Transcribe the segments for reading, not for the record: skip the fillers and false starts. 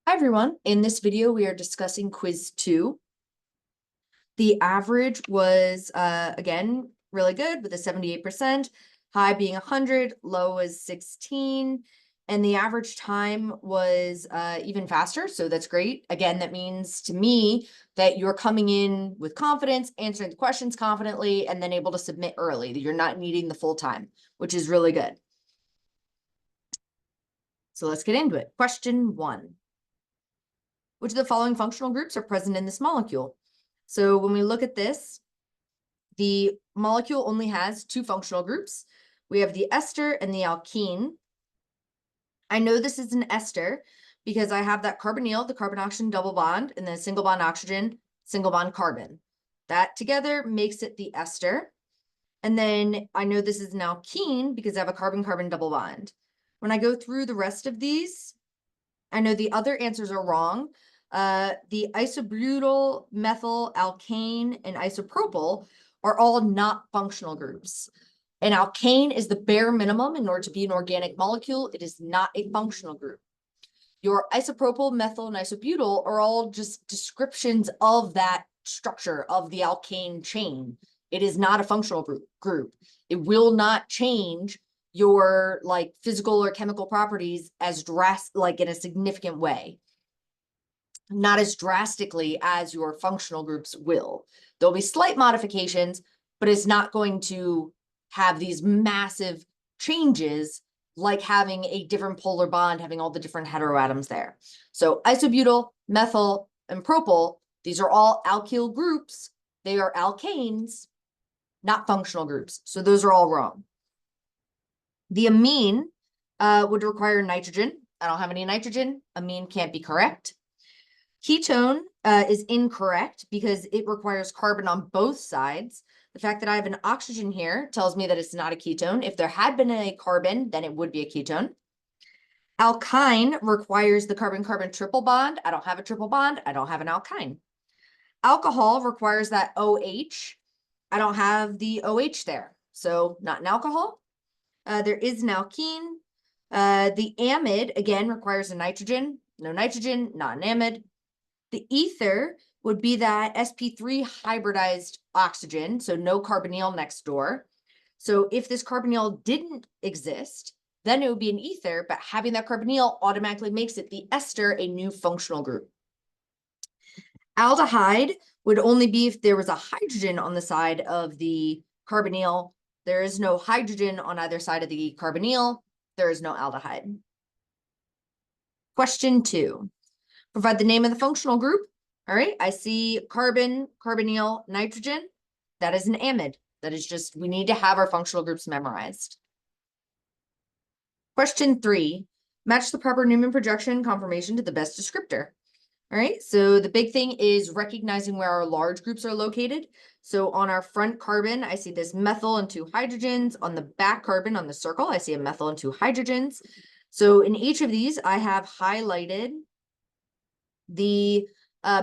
Hi everyone, in this video we are discussing quiz 2. The average was again really good with a 78%, high being 100, low was 16, and the average time was even faster, so that's great. Again, that means to me that you're coming in with confidence, answering the questions confidently, and then able to submit early, that you're not needing the full time, which is really good. So let's get into it. Question 1. Which of the following functional groups are present in this molecule? So when we look at this, the molecule only has 2 functional groups. We have the ester and the alkene. I know this is an ester because I have that carbonyl, the carbon-oxygen double bond, and then single bond oxygen, single bond carbon. That together makes it the ester. And then I know this is an alkene because I have a carbon-carbon double bond. When I go through the rest of these, I know the other answers are wrong. The isobutyl, methyl, alkane, and isopropyl are all not functional groups. An alkane is the bare minimum in order to be an organic molecule. It is not a functional group. Your isopropyl, methyl, and isobutyl are all just descriptions of that structure of the alkane chain. It is not a functional group. It will not change your like physical or chemical properties as like in a significant way, not as drastically as your functional groups will. There'll be slight modifications, but it's not going to have these massive changes like having a different polar bond, having all the different heteroatoms there. So isobutyl, methyl, and propyl, these are all alkyl groups. They are alkanes, not functional groups. So those are all wrong. The amine would require nitrogen. I don't have any nitrogen. Amine can't be correct. Ketone is incorrect because it requires carbon on both sides. The fact that I have an oxygen here tells me that it's not a ketone. If there had been a carbon, then it would be a ketone. Alkyne requires the carbon-carbon triple bond. I don't have a triple bond. I don't have an alkyne. Alcohol requires that OH. I don't have the OH there, so not an alcohol. There is an alkene. The amide, again, requires a nitrogen. No nitrogen, not an amide. The ether would be that sp3 hybridized oxygen, so no carbonyl next door. So if this carbonyl didn't exist, then it would be an ether, but having that carbonyl automatically makes it the ester, a new functional group. Aldehyde would only be if there was a hydrogen on the side of the carbonyl. There is no hydrogen on either side of the carbonyl. There is no aldehyde. Question 2. Provide the name of the functional group. All right, I see carbon, carbonyl, nitrogen. That is an amide. That is just, we need to have our functional groups memorized. Question 3. Match the proper Newman projection conformation to the best descriptor. All right, so the big thing is recognizing where our large groups are located. So on our front carbon, I see this methyl and 2 hydrogens. On the back carbon, on the circle, I see a methyl and 2 hydrogens. So in each of these, I have highlighted the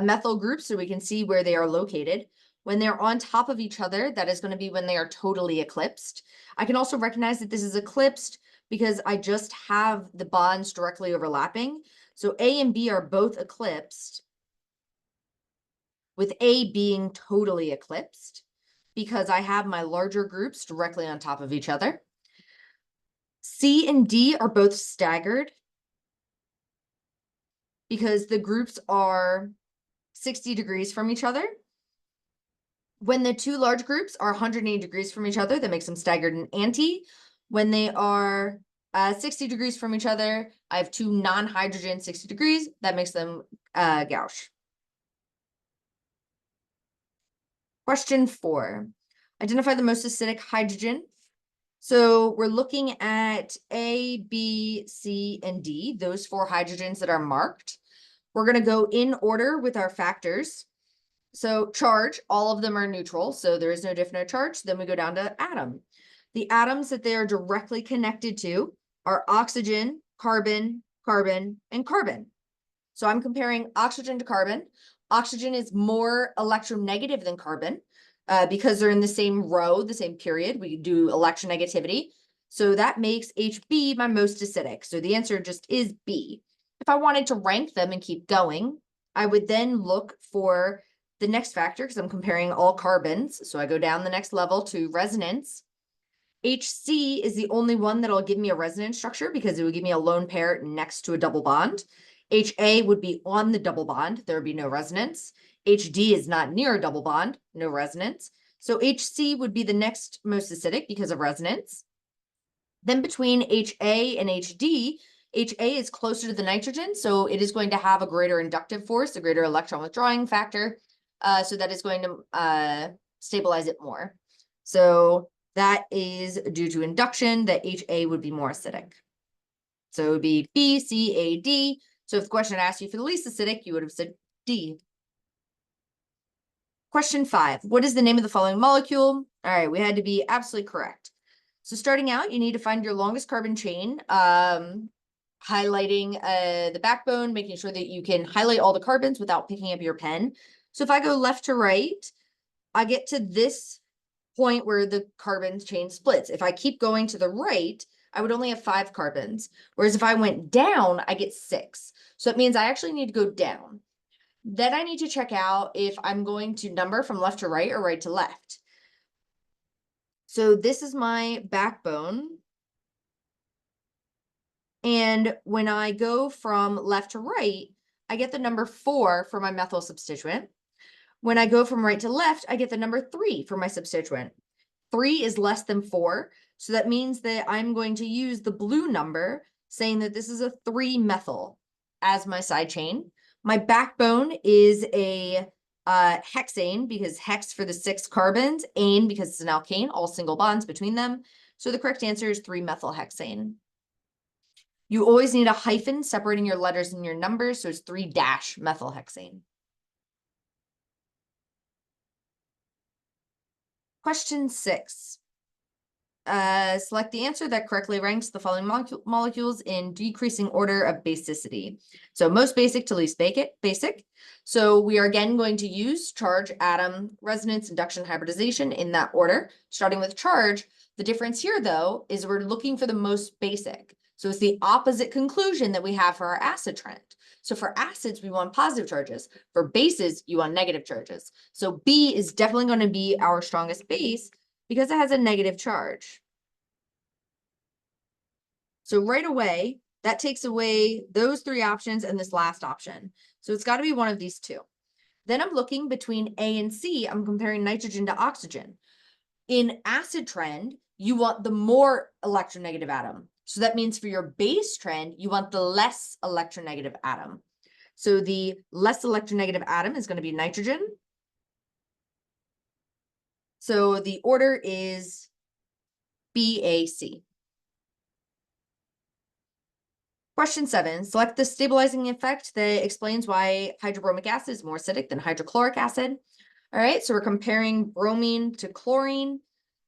methyl groups so we can see where they are located. When they're on top of each other, that is going to be when they are totally eclipsed. I can also recognize that this is eclipsed because I just have the bonds directly overlapping. So A and B are both eclipsed, with A being totally eclipsed because I have my larger groups directly on top of each other. C and D are both staggered because the groups are 60 degrees from each other. When the 2 large groups are 180 degrees from each other, that makes them staggered and anti. When they are 60 degrees from each other, I have 2 non-hydrogen 60 degrees. That makes them gauche. Question 4. Identify the most acidic hydrogen. So we're looking at A, B, C, and D, those 4 hydrogens that are marked. We're going to go in order with our factors. So charge, all of them are neutral, so there is no definite charge. Then we go down to atom. The atoms that they are directly connected to are oxygen, carbon, carbon, and carbon. So I'm comparing oxygen to carbon. Oxygen is more electronegative than carbon because they're in the same row, the same period. We do electronegativity. So that makes HB my most acidic. So the answer just is B. If I wanted to rank them and keep going, I would then look for the next factor because I'm comparing all carbons. So I go down the next level to resonance. HC is the only one that'll give me a resonance structure because it would give me a lone pair next to a double bond. HA would be on the double bond. There would be no resonance. HD is not near a double bond, no resonance. So HC would be the next most acidic because of resonance. Then between HA and HD, HA is closer to the nitrogen, so it is going to have a greater inductive force, a greater electron withdrawing factor. So that is going to stabilize it more. So that is due to induction that HA would be more acidic. So it would be B, C, A, D. So if the question asked you for the least acidic, you would have said D. Question 5, what is the name of the following molecule? All right, we had to be absolutely correct. So starting out, you need to find your longest carbon chain, highlighting the backbone, making sure that you can highlight all the carbons without picking up your pen. So if I go left to right, I get to this point where the carbon chain splits. If I keep going to the right, I would only have 5 carbons. Whereas if I went down, I get 6. So it means I actually need to go down. Then I need to check out if I'm going to number from left to right or right to left. So this is my backbone. And when I go from left to right, I get the number 4 for my methyl substituent. When I go from right to left, I get the number 3 for my substituent. 3 is less than 4. So that means that I'm going to use the blue number saying that this is a 3-methyl as my side chain. My backbone is a hexane because hex for the 6 carbons, ane because it's an alkane, all single bonds between them. So the correct answer is 3-methylhexane. You always need a hyphen separating your letters and your numbers, so it's 3-methylhexane. Question 6. Select the answer that correctly ranks the following molecules in decreasing order of basicity. So most basic to least basic. So we are again going to use charge, atom, resonance, induction, hybridization in that order. Starting with charge, the difference here though is we're looking for the most basic. So it's the opposite conclusion that we have for our acid trend. So for acids, we want positive charges. For bases, you want negative charges. So B is definitely going to be our strongest base because it has a negative charge. So right away, that takes away those 3 options and this last option. So it's got to be one of these 2. Then I'm looking between A and C. I'm comparing nitrogen to oxygen. In acid trend, you want the more electronegative atom. So that means for your base trend, you want the less electronegative atom. So the less electronegative atom is going to be nitrogen. So the order is BAC. Question 7, select the stabilizing effect that explains why hydrobromic acid is more acidic than hydrochloric acid. All right, so we're comparing bromine to chlorine.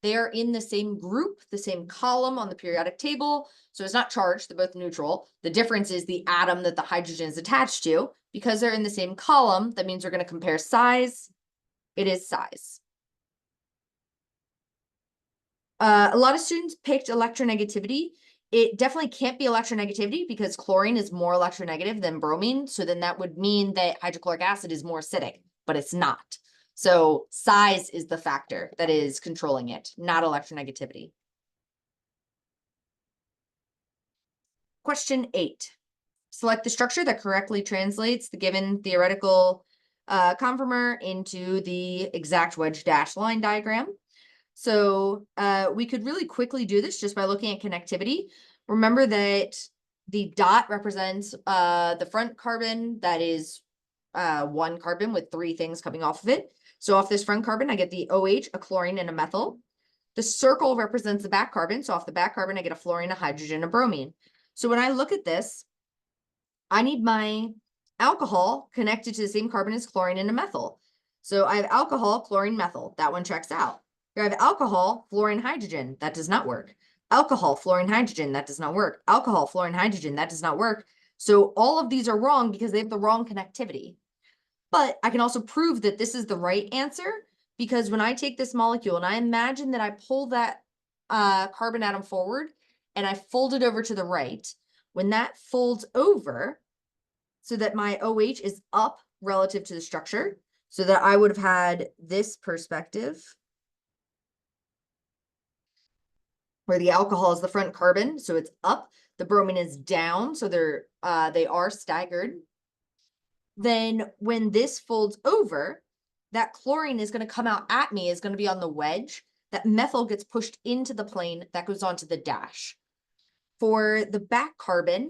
They are in the same group, the same column on the periodic table. So it's not charged, they're both neutral. The difference is the atom that the hydrogen is attached to. Because they're in the same column, that means we're going to compare size. It is size. A lot of students picked electronegativity. It definitely can't be electronegativity because chlorine is more electronegative than bromine. So then that would mean that hydrochloric acid is more acidic, but it's not. So size is the factor that is controlling it, not electronegativity. Question 8. Select the structure that correctly translates the given theoretical conformer into the exact wedge dash line diagram. So we could really quickly do this just by looking at connectivity. Remember that the dot represents the front carbon that is 1 carbon with 3 things coming off of it. So off this front carbon, I get the OH, a chlorine, and a methyl. The circle represents the back carbon. So off the back carbon, I get a fluorine, a hydrogen, a bromine. So when I look at this, I need my alcohol connected to the same carbon as chlorine and a methyl. So I have alcohol, chlorine, methyl. That one checks out. Here I have alcohol, fluorine, hydrogen. That does not work. Alcohol, fluorine, hydrogen. That does not work. Alcohol, fluorine, hydrogen. That does not work. So all of these are wrong because they have the wrong connectivity. But I can also prove that this is the right answer because when I take this molecule and I imagine that I pull that carbon atom forward and I fold it over to the right, when that folds over, so that my OH is up relative to the structure, so that I would have had this perspective where the alcohol is the front carbon, so it's up, the bromine is down, so they are staggered. Then when this folds over, that chlorine is going to come out at me, is going to be on the wedge. That methyl gets pushed into the plane, that goes onto the dash. For the back carbon,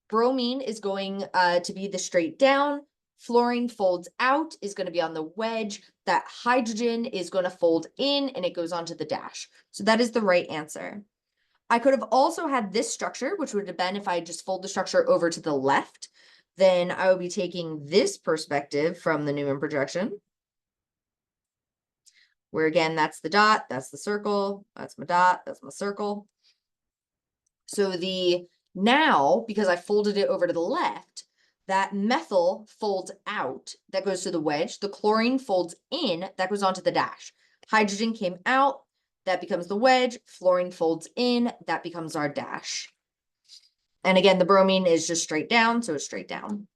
bromine is going to be the straight down, fluorine folds out, is going to be on the wedge, that hydrogen is going to fold in, and it goes onto the dash. So that is the right answer. I could have also had this structure, which would have been if I just fold the structure over to the left, then I would be taking this perspective from the Newman projection, where again, that's the dot, that's the circle, that's my dot, that's my circle. So now, because I folded it over to the left, that methyl folds out, that goes to the wedge. The chlorine folds in, that goes onto the dash. Hydrogen came out, that becomes the wedge. Fluorine folds in, that becomes our dash. And again, the bromine is just straight down, so it's straight down.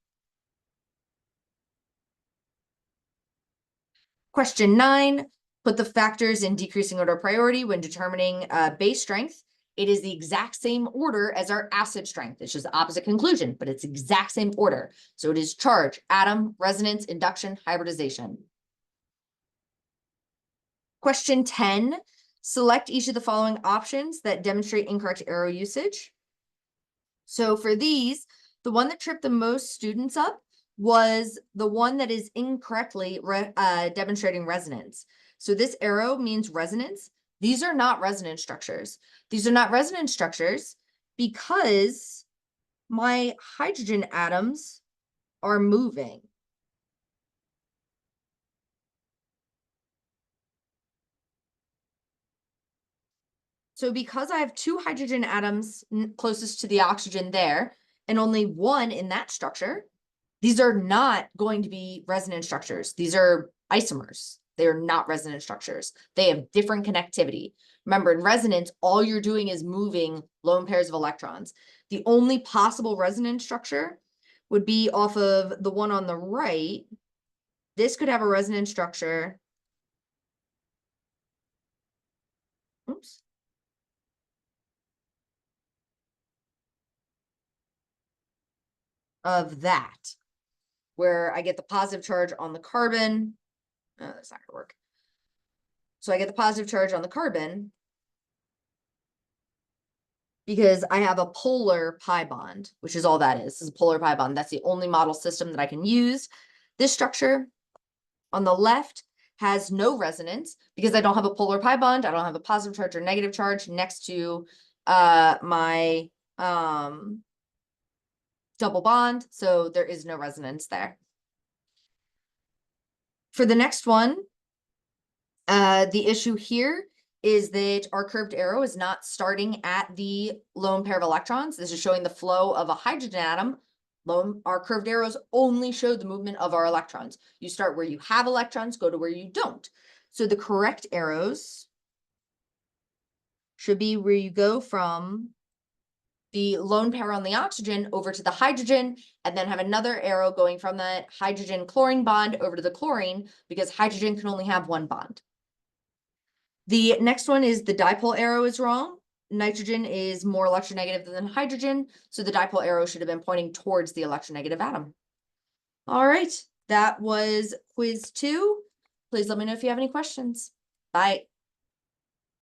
Question 9, put the factors in decreasing order of priority when determining base strength. It is the exact same order as our acid strength. It's just the opposite conclusion, but it's exact same order. So it is charge, atom, resonance, induction, hybridization. Question 10, select each of the following options that demonstrate incorrect arrow usage. So for these, the one that tripped the most students up was the one that is incorrectly demonstrating resonance. So this arrow means resonance. These are not resonance structures. These are not resonance structures because my hydrogen atoms are moving. So because I have 2 hydrogen atoms closest to the oxygen there, and only 1 in that structure, these are not going to be resonance structures. These are isomers. They are not resonance structures. They have different connectivity. Remember, in resonance, all you're doing is moving lone pairs of electrons. The only possible resonance structure would be off of the one on the right. This could have a resonance structure. Oops. Of that, where I get the positive charge on the carbon. Oh, that's not gonna work. So I get the positive charge on the carbon because I have a polar pi bond, which is all that is. This is a polar pi bond. That's the only model system that I can use. This structure on the left has no resonance because I don't have a polar pi bond. I don't have a positive charge or negative charge next to my double bond. So there is no resonance there. For the next one, the issue here is that our curved arrow is not starting at the lone pair of electrons. This is showing the flow of a hydrogen atom. Our curved arrows only show the movement of our electrons. You start where you have electrons, go to where you don't. So the correct arrows should be where you go from the lone pair on the oxygen over to the hydrogen, and then have another arrow going from that hydrogen chlorine bond over to the chlorine, because hydrogen can only have one bond. The next one is the dipole arrow is wrong. Nitrogen is more electronegative than hydrogen, so the dipole arrow should have been pointing towards the electronegative atom. All right, that was quiz 2. Please let me know if you have any questions. Bye.